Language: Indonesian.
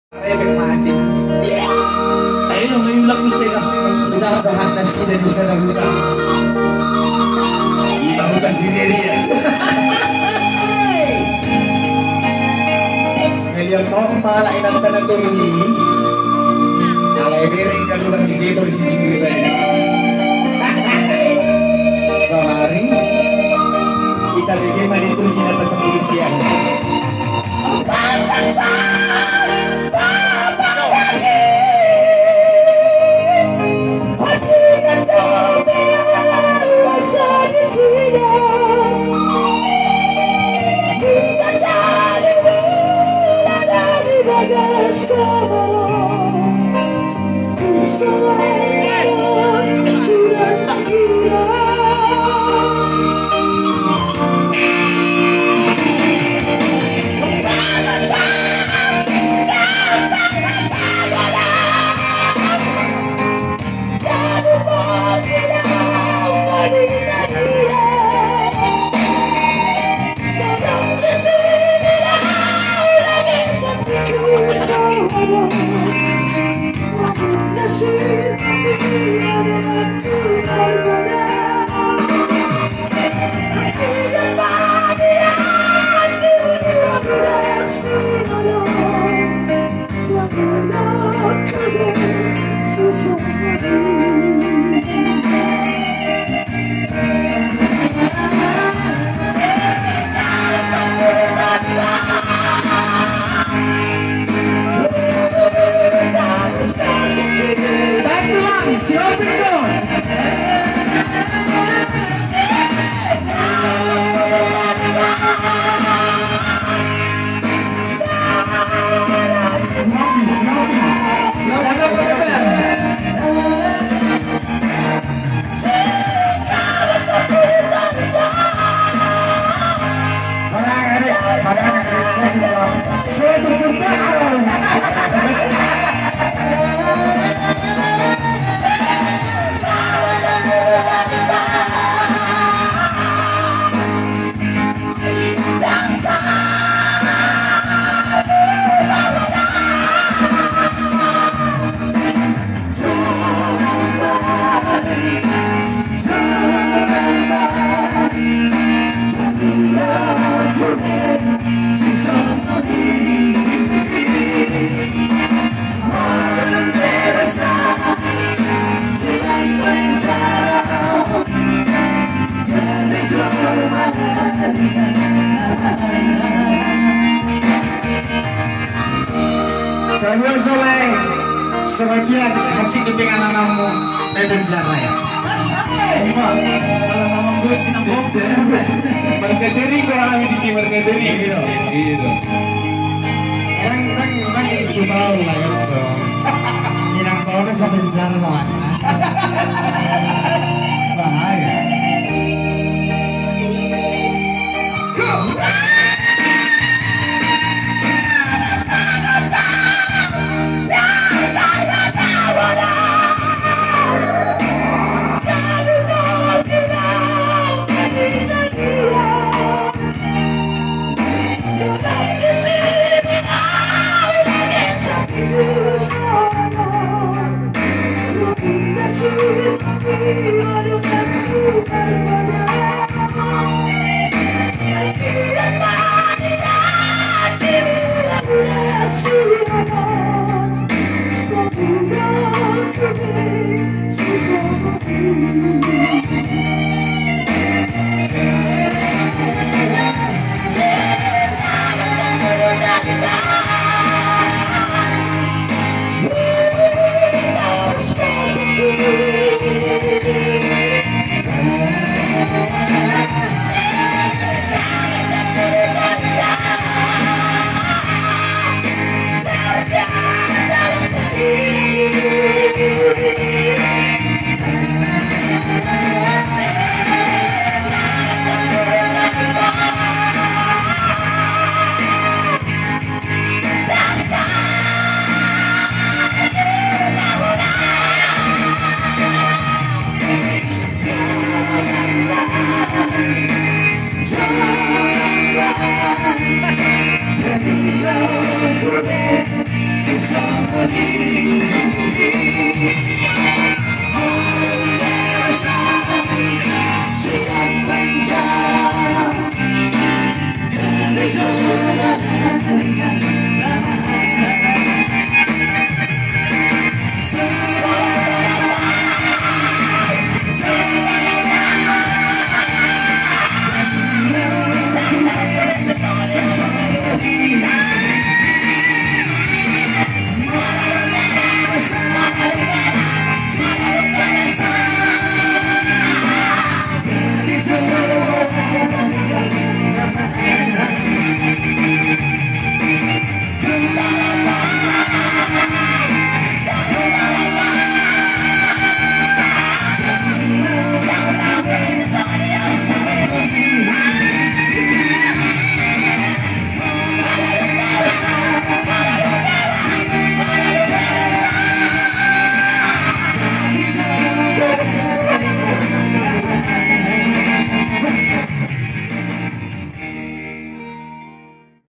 Efek maasim. Ayun, ngayon lang ko sila. Udah nas kita di sana hutan. Kita hutan sendiri ya. Ngayon mo, pala inang tanang turun ini. Kalau ebering kan udah di situ di sisi kiri tadi. Sehari kita bikin mandi turun kita pasang polisian. Kedua soleh sebagian haji keping anak-anakmu beben jarah ya. Alam-alam gue pinambok. Margaderi ko kami di Margaderi gitu. Gitu. Orang itu tahu lah ya dong. Minang baunya sampai jarah lah. Bahaya. Thank you.